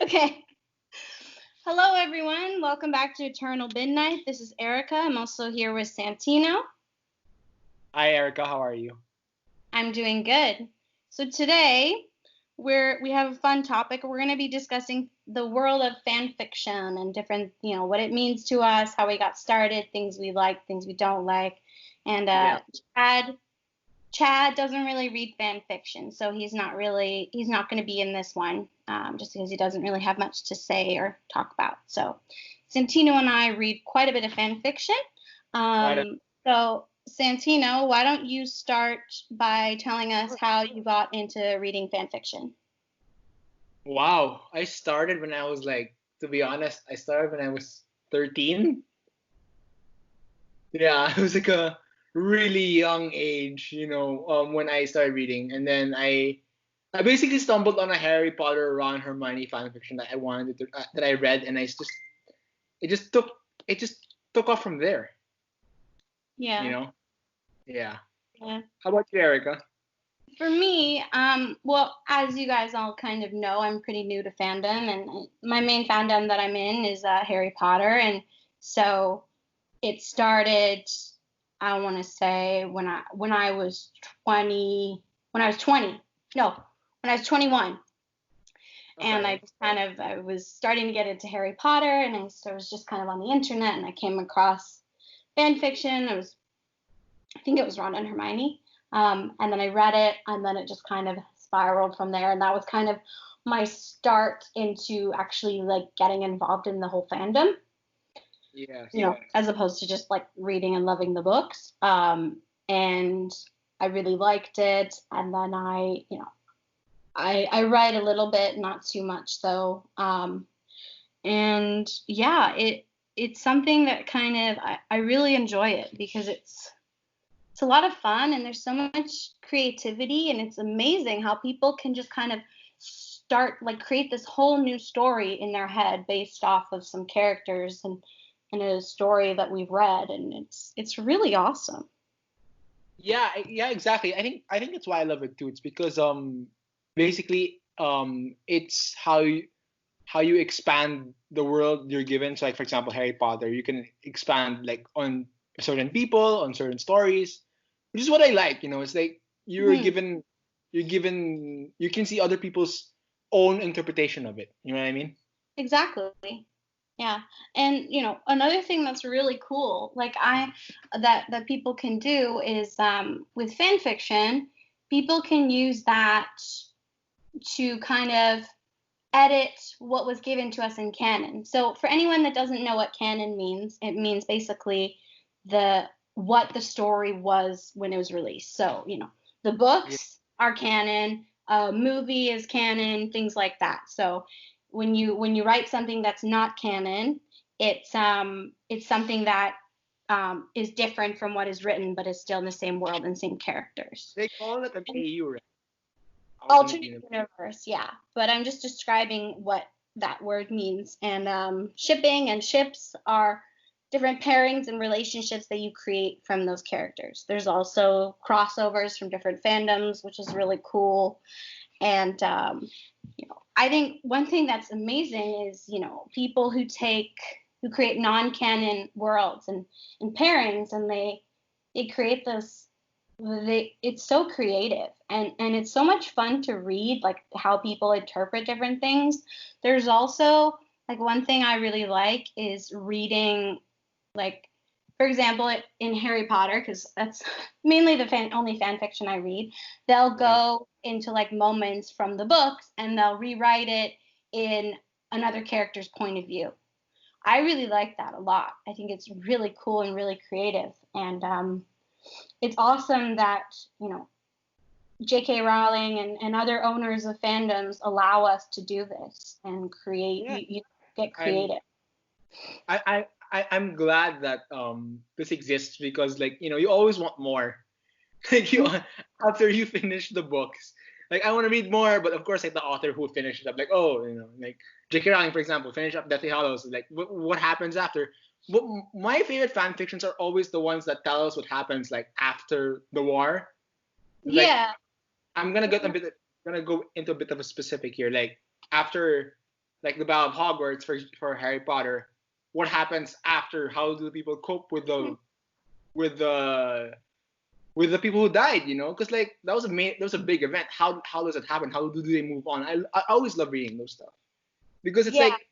Okay. Hello, everyone. Welcome back to Eternal Midnight. This is Erica. I'm also here with Santino. Hi Erica, how are you? I'm doing good. So today we have a fun topic. We're going to be discussing the world of fan fiction and different, what it means to us, how we got started, things we like, things we don't like. And Yeah. Chad doesn't really read fan fiction, so he's not going to be in this one, just because he doesn't really have much to say or talk about. So Santino and I read quite a bit of fan fiction. Right. So Santino, why don't you start by telling us how you got into reading fan fiction? Wow, I started when I was to be honest, I started when I was 13. Yeah, it was like a really young age, when I started reading. And then I basically stumbled on a Harry Potter, Ron, Hermione fan fiction that I wanted to, that I read, and it just took it just took off from there, you Yeah. know? Yeah. Yeah. How about you, Erica? For me, well, as you guys all kind of know, I'm pretty new to fandom, and my main fandom that I'm in is Harry Potter, and so it started, I want to say, when I was 20, when I was 20, no, when I was 21, and Okay. I was starting to get into Harry Potter, and I was just kind of on the internet, and I came across fan fiction. I think it was Ron and Hermione. And then I read it, and then it just kind of spiraled from there. And that was kind of my start into actually like getting involved in the whole fandom, Yes. as opposed to just like reading and loving the books. And I really liked it. And then I read a little bit, not too much though. And yeah, it's something that kind of I really enjoy it because it's a lot of fun and there's so much creativity, and it's amazing how people can just kind of start like create this whole new story in their head based off of some characters and a story that we've read, and it's really awesome. Yeah, yeah, exactly. I think that's why I love it too. It's because basically it's how you expand the world you're given. So like for example, Harry Potter, you can expand like on certain people, on certain stories, which is what I like. It's like Hmm. you can see other people's own interpretation of it. You know what I mean? Exactly. Yeah. And another thing that's really cool, like I that people can do is with fan fiction, people can use that to kind of edit what was given to us in canon. So for anyone that doesn't know what canon means, it means basically the what the story was when it was released. So, the Yeah. books are canon, a movie is canon, things like that. So when you write something that's not canon, it's something that is different from what is written, but is still in the same world and same characters. They call it an And AU, right? Alternate alternate universe. universe, yeah. But I'm just describing what that word means. And shipping and ships are different pairings and relationships that you create from those characters. There's also crossovers from different fandoms, which is really cool. And I think one thing that's amazing is people who create non-canon worlds and pairings, and they create this. It's so creative, and it's so much fun to read, like how people interpret different things. There's also like one thing I really like is reading, like, for example, in Harry Potter, because that's mainly the only fan fiction I read. They'll Right. go into like moments from the books and they'll rewrite it in another character's point of view. I really like that a lot. I think it's really cool and really creative, and it's awesome that J.K. Rowling and other owners of fandoms allow us to do this and create. Yeah. You get I'm creative. I'm glad that this exists because you always want more. Like you after you finish the books, like I want to read more, but of course like the author who finished it up, like oh like J.K. Rowling for example, finish up Deathly Hallows, like what happens after? But my favorite fan fictions are always the ones that tell us what happens like after the war. Like Yeah. I'm gonna go into a bit of a specific here, like after like the Battle of Hogwarts for Harry Potter, what happens after? How do people cope with the with the people who died? You know, because like that was a big event. How does it happen? How do they move on? I always love reading those stuff because it's Yeah, like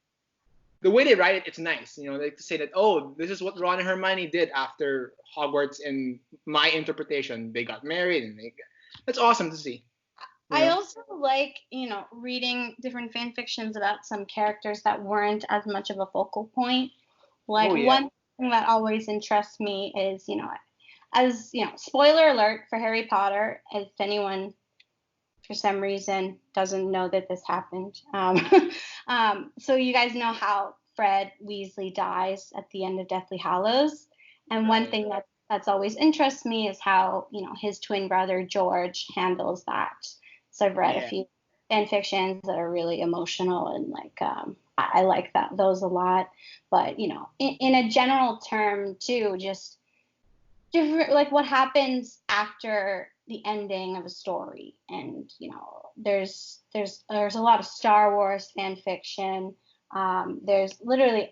the way they write it, it's nice. You know, like to say that, oh, this is what Ron and Hermione did after Hogwarts. In my interpretation, they got married, and that's awesome to see. You I know. also like, reading different fan fictions about some characters that weren't as much of a focal point. Like Oh yeah. one thing that always interests me is, as spoiler alert for Harry Potter, if anyone for some reason doesn't know that this happened. So you guys know how Fred Weasley dies at the end of Deathly Hallows, and one Right. thing that's always interests me is how his twin brother George handles that. So I've read a Yeah. few fan fictions that are really emotional and like I like those a lot. But in a general term too, just different like what happens after the ending of a story. And there's a lot of Star Wars fan fiction. There's literally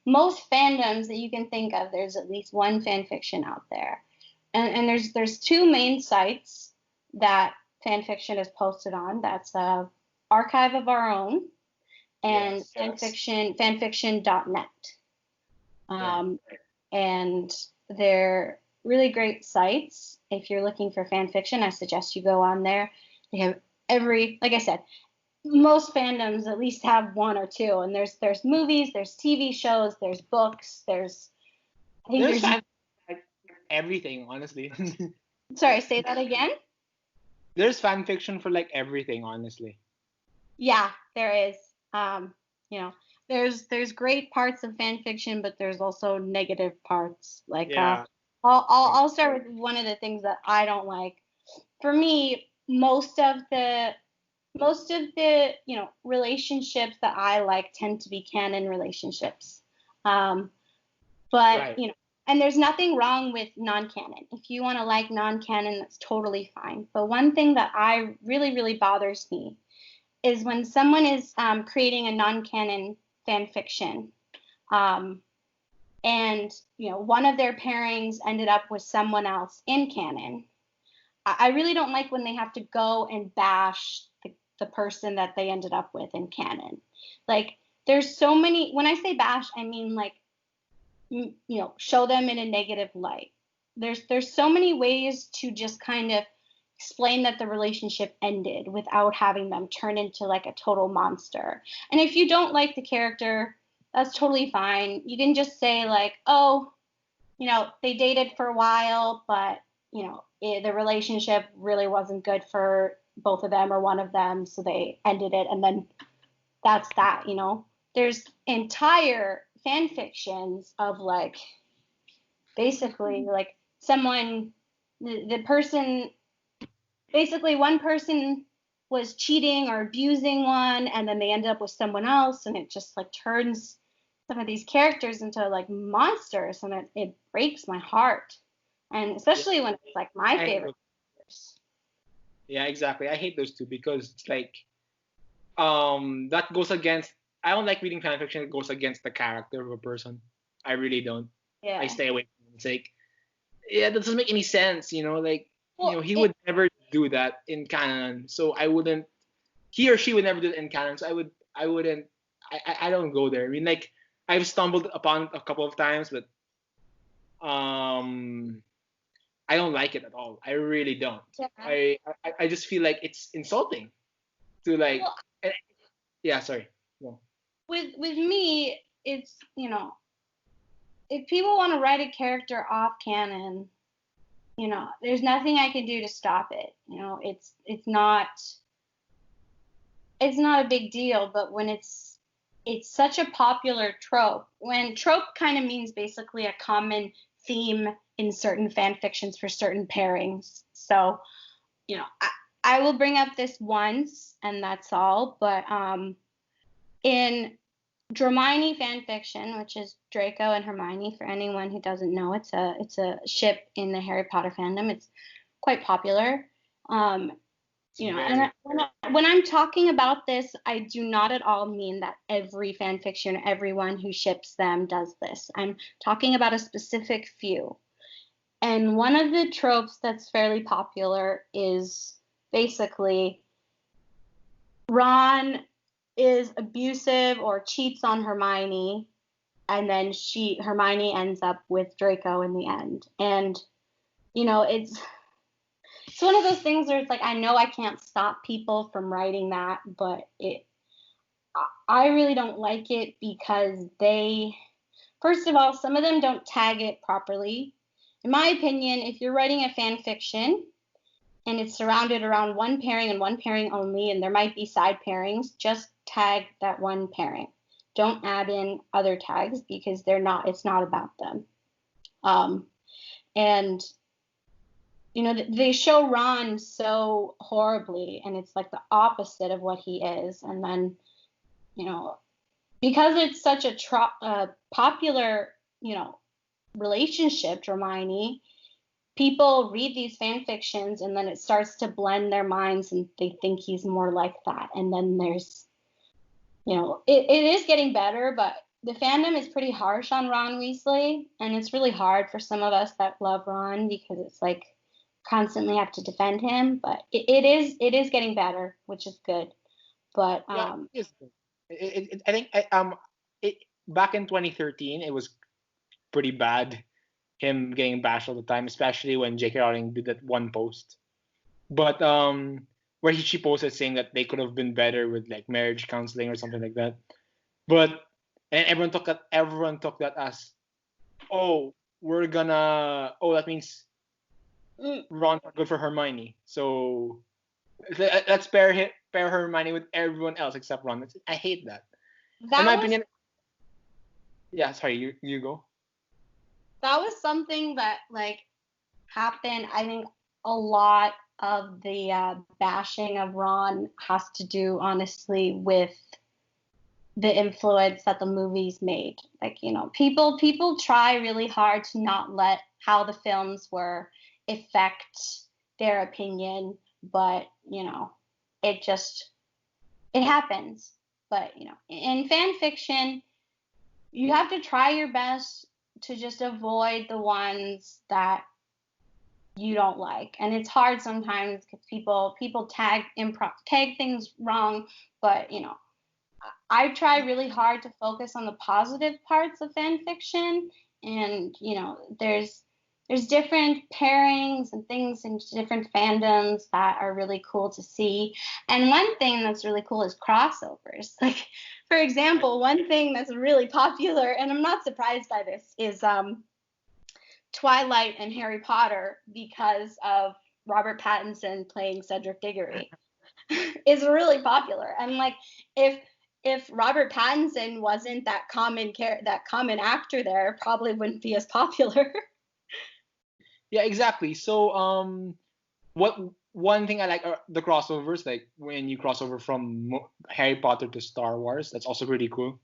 most fandoms that you can think of, there's at least one fan fiction out there. And there's two main sites that fan fiction is posted on. That's Archive of Our Own and Yes. fanfiction.net. Right. um, and they're really great sites. If you're looking for fan fiction, I suggest you go on there. They have like I said, most fandoms at least have one or two, and there's movies, there's TV shows, there's books, I think There's there's fan like everything, honestly. sorry, say that again. There's fan fiction for like everything, honestly. Yeah, there is. Um, you know, there's great parts of fan fiction, but there's also negative parts. Like Yeah. I'll start with one of the things that I don't like. For me, most of the relationships that I like tend to be canon relationships. Um, but Right. and there's nothing wrong with non-canon. If you want to like non-canon, that's totally fine. But one thing that I really really bothers me is when someone is creating a non-canon fan fiction, um, and one of their pairings ended up with someone else in canon. I really don't like when they have to go and bash the person that they ended up with in canon. Like there's so many. When I say bash, I mean like show them in a negative light. There's so many ways to just kind of explain that the relationship ended without having them turn into like a total monster. And if you don't like the character, that's totally fine. You can just say like, oh, they dated for a while, but the relationship really wasn't good for both of them or one of them, so they ended it, and then that's that. There's entire fan fictions of like basically like someone the person basically one person was cheating or abusing one, and then they ended up with someone else, and it just like turns some of these characters into like monsters, and it breaks my heart, and Yeah. especially when it's like my I hate favorite those. characters. Yeah, exactly. I hate those two because it's like that goes against. I don't like reading fan fiction that goes against the character of a person. I really don't. I Yeah, stay away from it. It's like, yeah, that doesn't make any sense. Like, well he would never do that in canon. So I wouldn't. He or she would never do it in canon. So I wouldn't. I don't go there. I mean, like, I've stumbled upon it a couple of times, but um, I don't like it at all. I really don't. yeah. I just feel like it's insulting to like. Well, And, yeah, sorry. No. with me it's if people want to write a character off canon, there's nothing I can do to stop it. It's not a big deal. But when it's such a popular trope, when trope kind of means basically a common theme in certain fan fictions for certain pairings. So I will bring up this once and that's all. But in Hermione fan fiction, which is Draco and Hermione, for anyone who doesn't know, it's a ship in the Harry Potter fandom. It's quite popular. Um, It's You know, very when I'm talking about this, I do not at all mean that every fan fiction, everyone who ships them does this. I'm talking about a specific few. And one of the tropes that's fairly popular is basically Ron is abusive or cheats on Hermione, and then Hermione ends up with Draco in the end. And you know, it's one of those things where it's like I know I can't stop people from writing that, but I really don't like it because they, first of all, some of them don't tag it properly. In my opinion, if you're writing a fan fiction and it's surrounded around one pairing and one pairing only, and there might be side pairings, just tag that one pairing. Don't add in other tags because it's not about them. And you know, they show Ron so horribly, and it's like the opposite of what he is. And then, you know, because it's such a popular, you know, relationship, Hermione, people read these fan fictions and then it starts to blend their minds and they think he's more like that. And then there's, you know, it is getting better, but the fandom is pretty harsh on Ron Weasley. And it's really hard for some of us that love Ron because it's like constantly have to defend him. But it is getting better, which is good. But yeah. I think it, back in 2013 it was pretty bad, him getting bashed all the time, especially when J.K. Rowling did that one post. But where she posted saying that they could have been better with like marriage counseling or something like that. But and everyone took that as, oh, that means Ron's not good for Hermione. So let's pair Hermione with everyone else except Ron. I hate that. In that my was opinion, yeah. Sorry, you go. that was something that like happened. I think a lot of the bashing of Ron has to do, honestly, with the influence that the movies made. Like, you know, people try really hard to not let how the films were affect their opinion, but you know, it just it happens. But you know, in fan fiction, you have to try your best to just avoid the ones that you don't like, and it's hard sometimes because people tag things wrong. But you know, I try really hard to focus on the positive parts of fan fiction, and you know, there's different pairings and things in different fandoms that are really cool to see. And one thing that's really cool is crossovers. Like, for example, one thing that's really popular, and I'm not surprised by this, is Twilight and Harry Potter because of Robert Pattinson playing Cedric Diggory is really popular. And like if Robert Pattinson wasn't that common actor there, it probably wouldn't be as popular. Yeah, exactly. So what one thing I like are the crossovers, like when you cross over from Harry Potter to Star Wars. That's also pretty cool.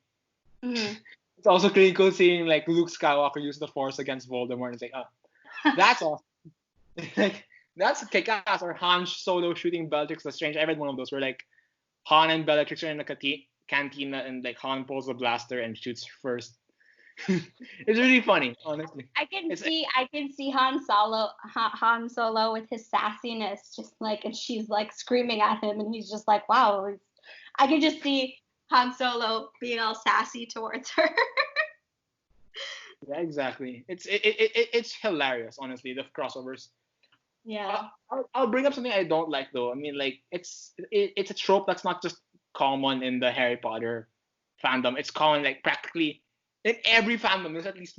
Mm-hmm. It's also pretty cool seeing like Luke Skywalker use the Force against Voldemort. It's like, oh, that's awesome. Like that's kick-ass. Or Han Solo shooting Bellatrix Lestrange. I read one of those where like Han and Bellatrix are in a cantina and like Han pulls the blaster and shoots first. It's really funny, honestly. I can see Han Solo with his sassiness, just like, and she's like screaming at him, and he's just like, wow. I can just see Han Solo being all sassy towards her. Yeah, exactly. It's hilarious, honestly, the crossovers. Yeah. I'll bring up something I don't like though. I mean, like it's a trope that's not just common in the Harry Potter fandom. It's common like practically in every fandom. There's at least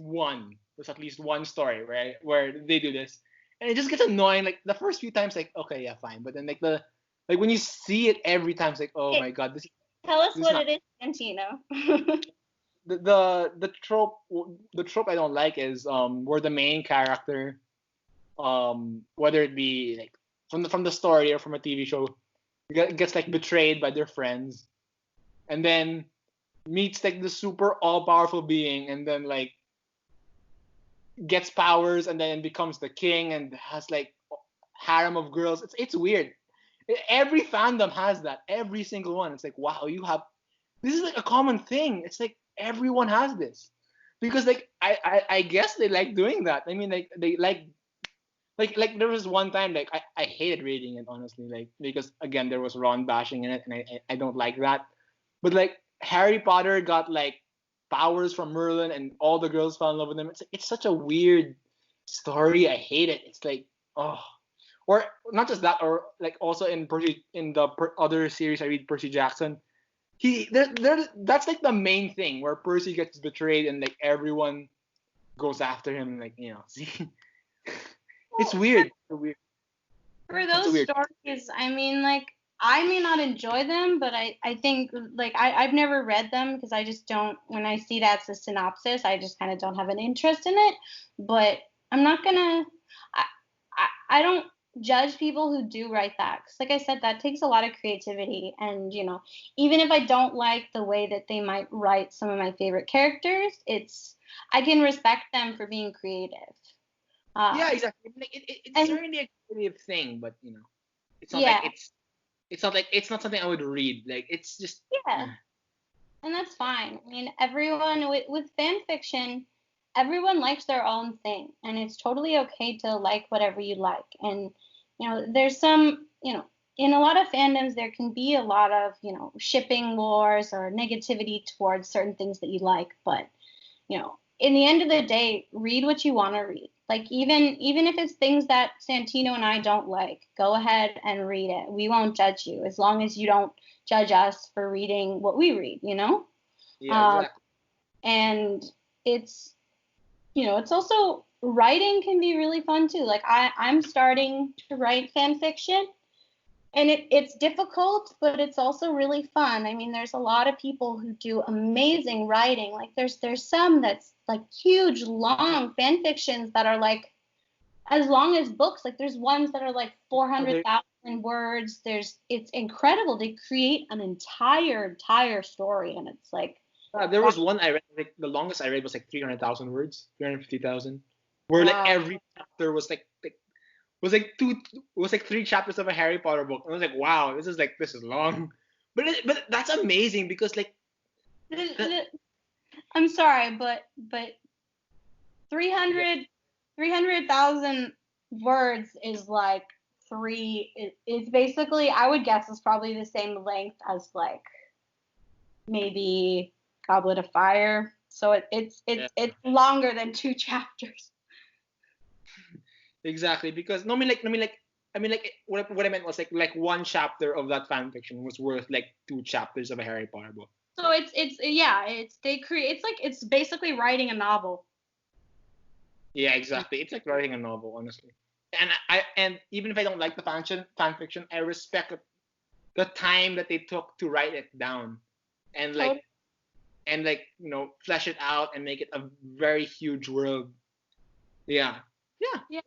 one story where they do this, and it just gets annoying. Like the first few times, like okay, yeah, fine, but then like when you see it every time, it's like oh Okay, my god, tell us this is what not it is, Santino. the trope I don't like is where the main character, whether it be like from the story or from a TV show, gets like betrayed by their friends, and then meets like the super all powerful being, and then like gets powers, and then becomes the king and has like harem of girls. It's weird. Every fandom has that. Every single one. It's like, wow, you have this is like a common thing. It's like everyone has this. Because like I guess they like doing that. I mean like they like there was one time like I hated reading it honestly, like because again there was Ron bashing in it and I don't like that. But like Harry Potter got like powers from Merlin and all the girls fell in love with him. It's such a weird story. I hate it. It's like oh, or not just that, or like also in other series I read, Percy Jackson. That's like the main thing where Percy gets betrayed and like everyone goes after him. Like see, it's Well, weird. It's weird. for It's those weird. stories, I mean, like, I may not enjoy them, but I think, like, I've never read them because I just don't, when I see that's a synopsis, I just kind of don't have an interest in it. But I'm not gonna, I don't judge people who do write that. Because, like I said, that takes a lot of creativity. And, even if I don't like the way that they might write some of my favorite characters, I can respect them for being creative. Yeah, Um, exactly. Like it's and certainly a creative thing, but it's not like yeah, it's not something I would read. Like it's just yeah. And that's fine. I mean, everyone with fan fiction, everyone likes their own thing, and it's totally okay to like whatever you like. And there's some, in a lot of fandoms there can be a lot of, shipping wars or negativity towards certain things that you like, but in the end of the day, read what you want to read. Like even if it's things that Santino and I don't like, go ahead and read it. We won't judge you as long as you don't judge us for reading what we read. yeah, Um, exactly. and it's it's also writing can be really fun too. Like I'm starting to write fan fiction, and it's difficult, but it's also really fun. I mean, there's a lot of people who do amazing writing. Like there's some that's like huge long fan fictions that are like as long as books. Like there's ones that are like Other 400,000 words. It's incredible. They create an entire story, and it's like there wow. was one I read. Like the longest I read was like 300,000 words, 350,000, where like Wow. every chapter was was like three chapters of a Harry Potter book. And I was like, wow, this is long, but that's amazing because like the I'm sorry, but 300 300,000 words is like it's basically, I would guess, it's probably the same length as like maybe Goblet of Fire. So yeah. it's longer than two chapters. Exactly, because no, I mean like what I meant was like one chapter of that fan fiction was worth like two chapters of a Harry Potter book. So it's yeah, it's like it's basically writing a novel. Yeah, exactly. It's like writing a novel, honestly. And even if I don't like the fan fiction, I respect the time that they took to write it down, and So like flesh it out and make it a very huge world. Yeah, yeah, yeah,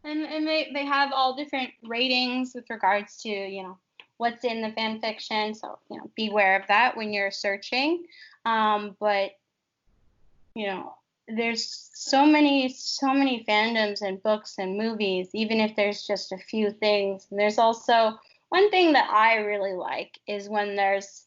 and they have all different ratings with regards to what's in the fan fiction. So beware of that when you're searching. But you know there's so many fandoms and books and movies, even if there's just a few things. And there's also one thing that I really like is when there's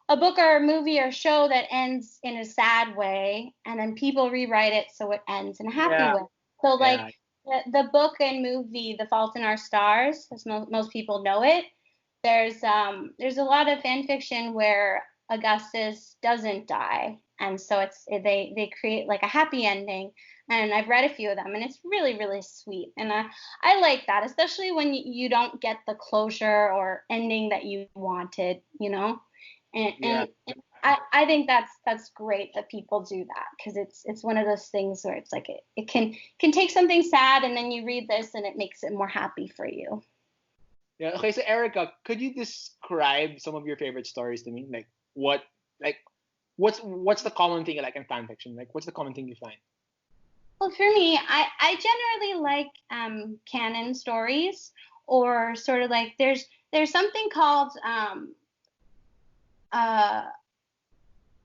a book or a movie or show that ends in a sad way, and then people rewrite it so it ends in a happy yeah, way. So like yeah, the book and movie The Fault in Our Stars, as most people know it, there's a lot of fan fiction where Augustus doesn't die, and so they create like a happy ending. And I've read a few of them, and it's really really sweet. And I like that, especially when you don't get the closure or ending that you wanted. and yeah. and, and I think that's great that people do that, because it's one of those things where it's like it can take something sad, and then you read this and it makes it more happy for you. Yeah. Okay, so Erica, could you describe some of your favorite stories to me? Like, what's the common thing you like in fan fiction? Like, what's the common thing you find? Well, for me, I generally like canon stories, or sort of like there's something called uh,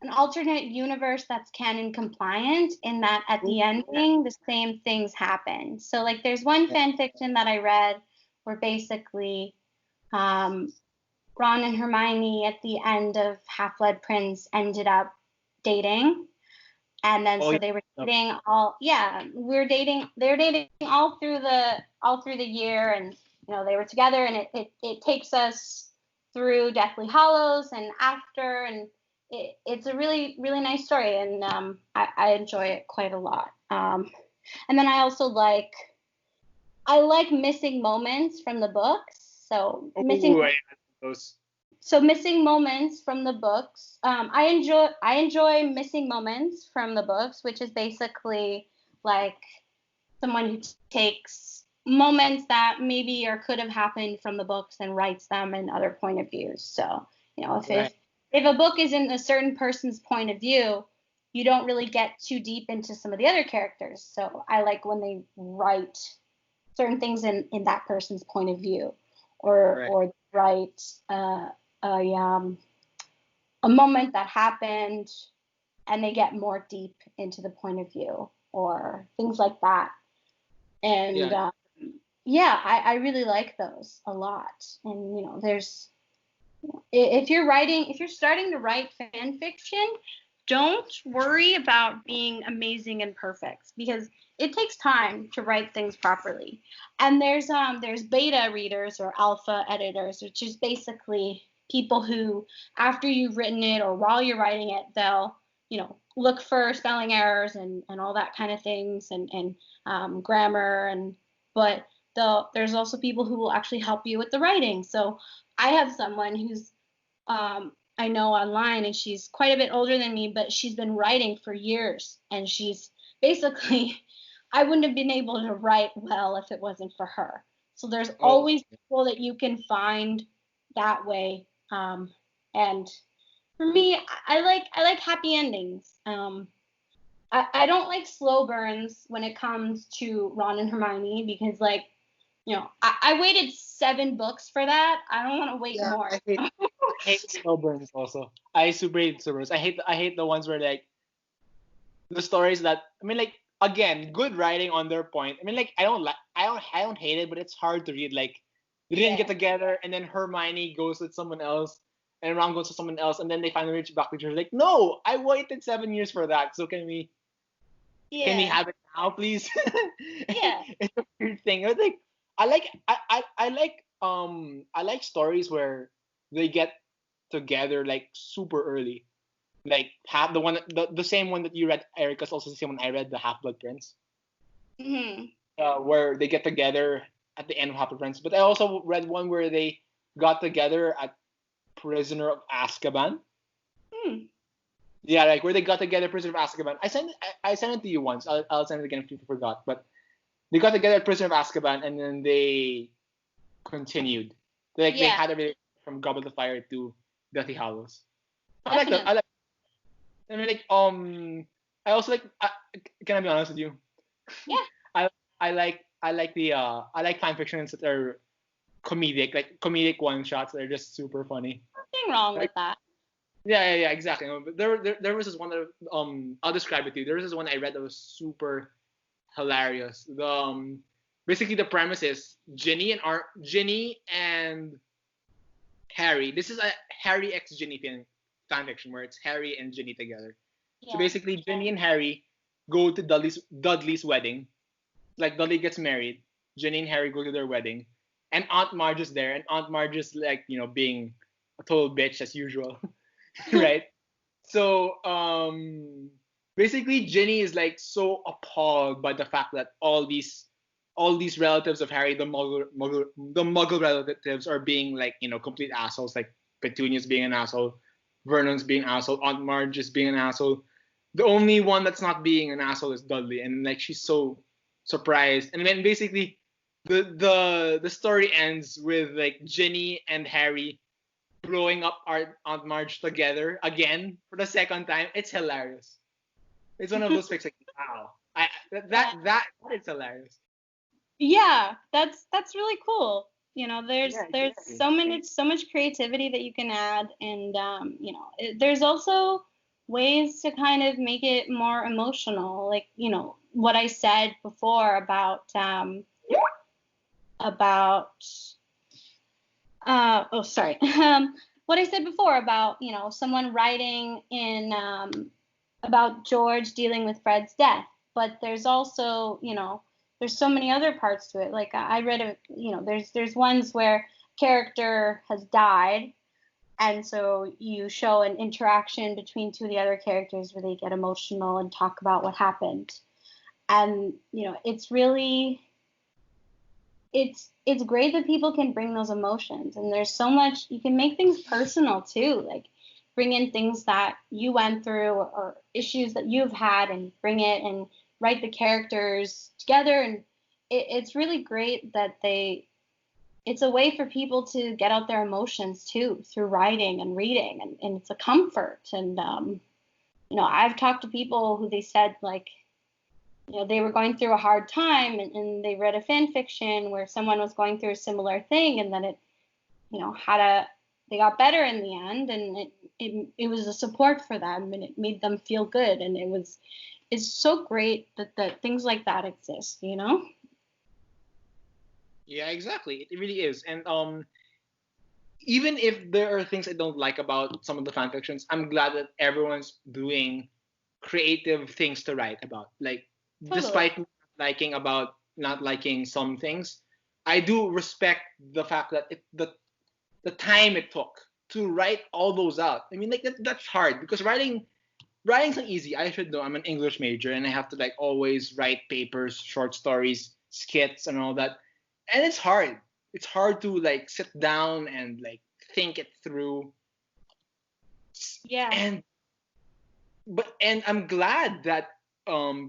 an alternate universe that's canon compliant, in that at the Ooh, yeah, ending the same things happen. So like there's one yeah, fan fiction that I read where basically um, Ron and Hermione at the end of Half-Blood Prince ended up dating. And then Oh so yeah. they were No. dating they're dating all through the year, and they were together, and it takes us through Deathly Hollows and after, and it's a really, really nice story, and I enjoy it quite a lot. And then I like missing moments from the books. Oh, I those. So missing moments from the books. I enjoy missing moments from the books, which is basically like someone who takes moments that maybe or could have happened from the books and writes them in other point of views. So, if Right. if a book is in a certain person's point of view, you don't really get too deep into some of the other characters. So I like when they write certain things in that person's point of view, or Right. or write a moment that happened, and they get more deep into the point of view or things like that. And Yeah. yeah, I really like those a lot. And there's if you're starting to write fan fiction, don't worry about being amazing and perfect, because it takes time to write things properly. And there's beta readers or alpha editors, which is basically people who, after you've written it or while you're writing it, they'll look for spelling errors and all that kind of things, and grammar, but there's also people who will actually help you with the writing. So I have someone who's I know online, and she's quite a bit older than me, but she's been writing for years, and she's basically, I wouldn't have been able to write well if it wasn't for her. So there's Oh. always people that you can find that way. And for me, I like happy endings. I don't like slow burns when it comes to Ron and Hermione, because I waited 7 books for that. I don't want to wait Yeah. more. I hate slow burns also. I super hate slow burns. I hate the ones where like the stories that, I mean, like, again, good writing on their point. I mean, like, I don't hate it, but it's hard to read. Like, they didn't get Yeah. together, and then Hermione goes with someone else, and Ron goes with someone else, and then they finally reach back to each other. Like, no, I waited 7 years for that. So can we Yeah. have it now, please? Yeah. It's a weird thing. I think I like stories where they get together like super early. Like half the same one that you read, Erica's also the same one I read, the Half Blood Prince, Hmm. where they get together at the end of Half Blood Prince. But I also read one where they got together at Prisoner of Azkaban. Hmm. Yeah, like where they got together, Prisoner of Azkaban. I sent it to you once. I'll send it again if you forgot. But they got together at Prisoner of Azkaban, and then they continued. They Yeah. had a relationship from Goblet of Fire to Deathly Hallows. I like that. Definitely. I mean, like, I also like. Can I be honest with you? Yeah. I I like fan fictions that are comedic, like comedic one shots that are just super funny. Nothing wrong Like, with that. yeah, exactly. But there was this one that I'll describe it to you. There was this one I read that was super hilarious. Basically the premise is Ginny and Harry. This is a Harry x Ginny fan fiction where it's Harry and Ginny together. So Yeah. basically, Ginny and Harry go to Dudley's wedding. Like Dudley gets married, Ginny and Harry go to their wedding, and Aunt Marge is there, and Aunt Marge is like being a total bitch as usual, right? So basically, Ginny is like so appalled by the fact that all these relatives of Harry, the Muggle relatives, are being like complete assholes. Like Petunia's being an asshole, Vernon's being an asshole, Aunt Marge is being an asshole. The only one that's not being an asshole is Dudley, and like she's so surprised. And then basically, the story ends with like Ginny and Harry blowing up Aunt Marge together again for the second time. It's hilarious. It's one of those fics like wow. Yeah. That is hilarious. Yeah. That's really cool. There's Yeah, there's exactly. so much creativity that you can add, and there's also ways to kind of make it more emotional, like what I said before about Oh, sorry. What I said before about, someone writing in about George dealing with Fred's death, but there's also, there's so many other parts to it. Like I read there's ones where character has died, and so you show an interaction between two of the other characters where they get emotional and talk about what happened. And, it's really it's great that people can bring those emotions, and there's so much you can make things personal too, like bring in things that you went through, or issues that you've had, and bring it and write the characters together. And it's really great that it's a way for people to get out their emotions too, through writing and reading, and it's a comfort. And I've talked to people who they said, like, they were going through a hard time, and they read a fan fiction where someone was going through a similar thing, and then it, they got better in the end, and it was a support for them, and it made them feel good. And it's so great that things like that exist. Yeah, exactly. It really is. And even if there are things I don't like about some of the fan fictions, I'm glad that everyone's doing creative things to write about. Like, Totally. despite not liking some things, I do respect the fact that the time it took to write all those out. I mean, like that's hard because writing's not easy. I should know. I'm an English major and I have to like always write papers, short stories, skits, and all that. And it's hard. It's hard to like sit down and like think it through. Yeah, And I'm glad that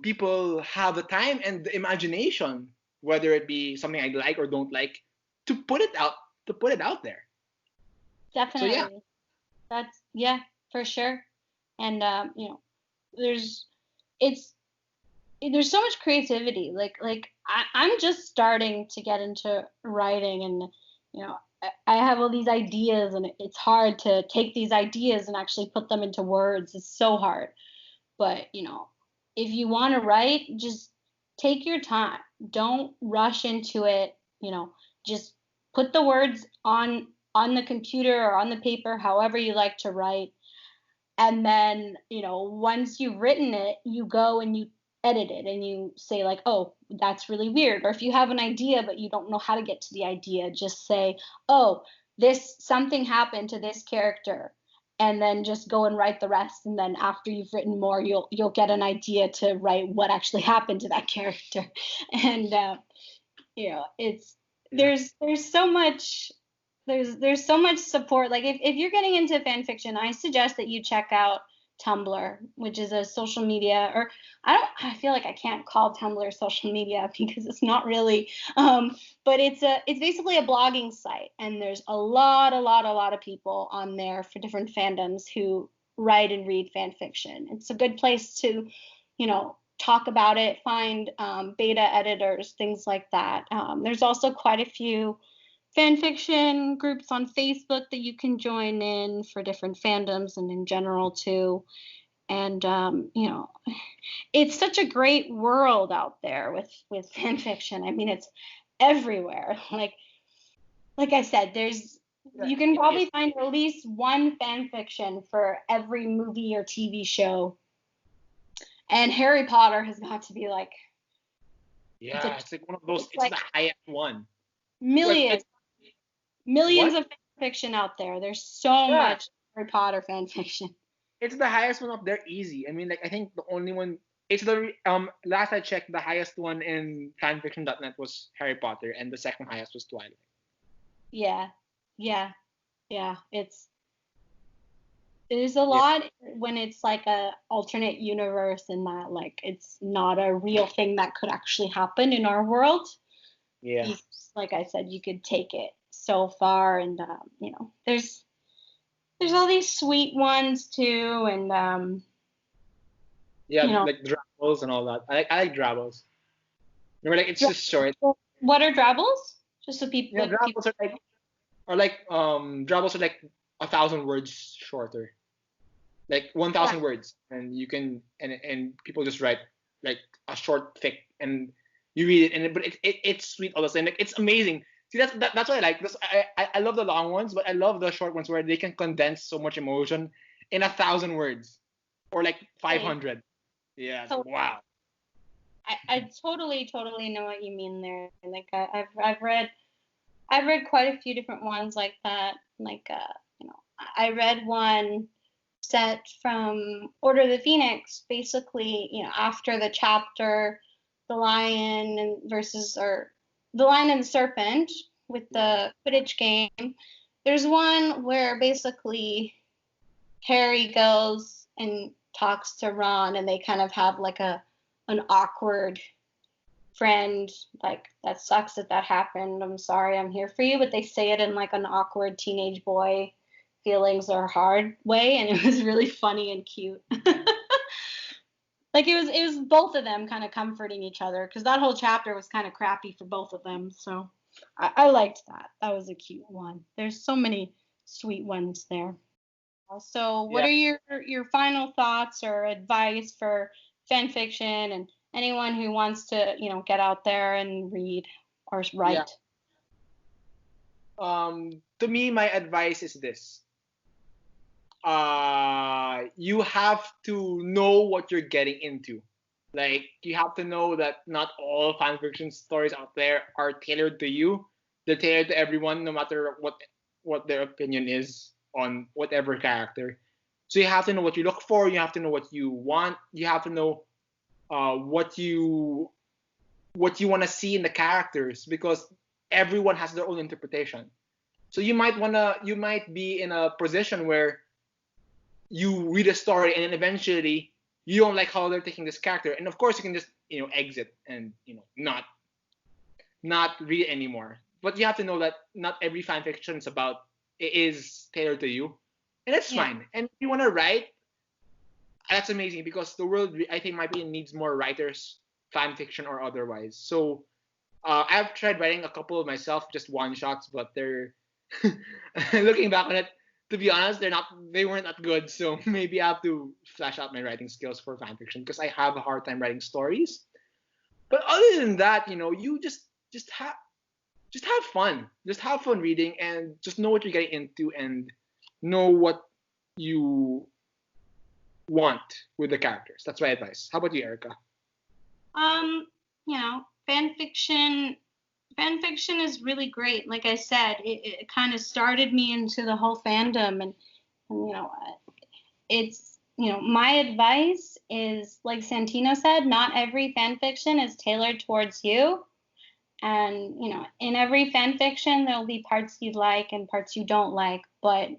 people have the time and the imagination, whether it be something I like or don't like, to put it out there. So yeah. definitely. That's, yeah, for sure. And there's it's there's so much creativity. Like I'm just starting to get into writing, and I have all these ideas, and it's hard to take these ideas and actually put them into words. It's so hard. But if you want to write, just take your time. Don't rush into it. Just put the words on the computer or on the paper, however you like to write. And then once you've written it, you go and you edit it, and you say, like, oh, that's really weird. Or if you have an idea but you don't know how to get to the idea, just say, oh, this something happened to this character, and then just go and write the rest. And then after you've written more, you'll get an idea to write what actually happened to that character. And it's Yeah. there's so much there's so much support. Like, if you're getting into fan fiction, I suggest that you check out Tumblr, which is a social media, or I feel like I can't call Tumblr social media because it's not really, but it's basically a blogging site, and there's a lot of people on there for different fandoms who write and read fan fiction. It's a good place to talk about it, find beta editors, things like that. There's also quite a few fan fiction groups on Facebook that you can join in for different fandoms and in general too. And it's such a great world out there with fan fiction. I mean, it's everywhere. Like I said, Yeah, you can it is. probably find at least one fan fiction for every movie or TV show. And Harry Potter has got to be like the Yeah, it's like one of those. it's It's like the highest one. Like millions it's millions what? of fan fiction out there. There's so Yeah, much Harry Potter fan fiction. it's the highest one up there, easy. I mean, like I think the only one. It's the last I checked, the highest one in fanfiction.net was Harry Potter, and the second highest was Twilight. Yeah, yeah, yeah. There's a Yeah, lot when it's like a alternate universe, and that, like, it's not a real thing that could actually happen in our world. yeah, You, like I said, you could take it so far. And there's all these sweet ones too, and yeah. you know, Like Dragons and all that. I like Dragons. Remember, like it's just short. what are drabbles? Just so Yeah, people. Dragons are like 1,000 words shorter, like one Yeah, thousand words, and you can and people just write like a short fic, and you read it, but it's sweet all the same. Like it's amazing. See, that's what I like. I love the long ones, but I love the short ones where they can condense so much emotion in 1,000 words or like Totally. 500. Yeah, it's like So wow. I totally know what you mean there. Like I've read quite a few different ones like that. Like you know, I read one set from Order of the Phoenix, basically, you know, after the chapter, the lion and versus or the lion and the serpent with Yeah. the Quidditch game. There's one where basically Harry goes and talks to Ron, and they kind of have like a an awkward friend, like, that sucks that that happened. I'm sorry, I'm here for you, but they say it in like an awkward teenage boy feelings are hard way, and it was really funny and cute. Like it was both of them kind of comforting each other because that whole chapter was kind of crappy for both of them. So I liked that. That was a cute one. There's so many sweet ones there. So, what Yeah. are your final thoughts or advice for fan fiction and anyone who wants to, you know, get out there and read or Yeah. write? To me, my advice is this. You have to know what you're getting into. Like you have to know that not all fan fiction stories out there are tailored to you. They're tailored to everyone, no matter what their opinion is on whatever character. So you have to know what you look for. You have to know what you want. You have to know uh, what you what you want to see in the characters because everyone has their own interpretation. So you might be in a position where you read a story and then eventually you don't like how they're taking this character, and of course you can just exit and not read anymore. But you have to know that not every fan fiction is tailored to you, and that's Yeah. fine. And if you want to write, that's amazing because the world, I think, might be needs more writers, fan fiction or otherwise. So I've tried writing a couple of myself, just one shots, but they're looking back on it. To be honest, they weren't that good. So maybe I have to flash out my writing skills for fan fiction because I have a hard time writing stories. But other than that, you just have just have fun. Just have fun reading and just know what you're getting into and know what you want with the characters. That's my advice. How about you, Erica? Um, you know, fan fiction is really great. Like I said, it kind of started me into the whole fandom, and you know, it's, you know, my advice is like Santino said, not every fan fiction is tailored towards you. And, you know, in every fan fiction, there'll be parts you like and parts you don't like, but,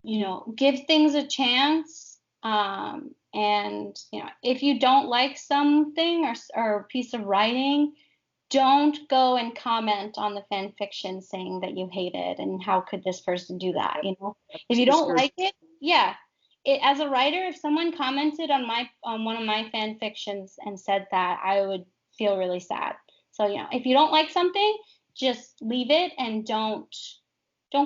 you know, give things a chance. And, you know, if you don't like something or a piece of writing, don't go and comment on the fan fiction saying that you hate it and how could this person do that, you know? If Just you don't discourage. like it, yeah. As a writer, if someone commented on one of my fan fictions and said that, I would feel really sad. So, you know, if you don't like something, just leave it and don't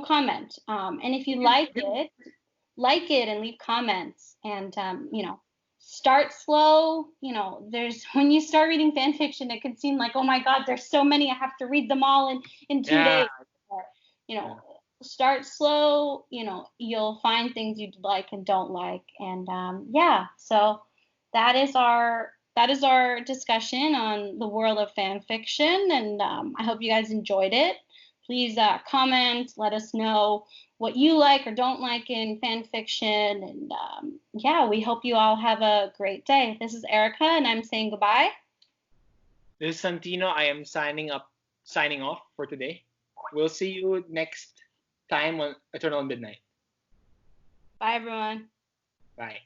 comment. And if you like it and leave comments and you know, start slow. You know, there's when you start reading fan fiction, it can seem like, oh my god, there's so many, I have to read them all in two Yeah, days or, you know, yeah. start slow. You know, you'll find things you like and don't like. And yeah, so that is our discussion on the world of fan fiction, and I hope you guys enjoyed it. Please comment, let us know what you like or don't like in fan fiction. And yeah, we hope you all have a great day. This is Erica, and I'm saying goodbye. This is Santino. I am signing off for today. We'll see you next time on Eternal Midnight. Bye, everyone. Bye.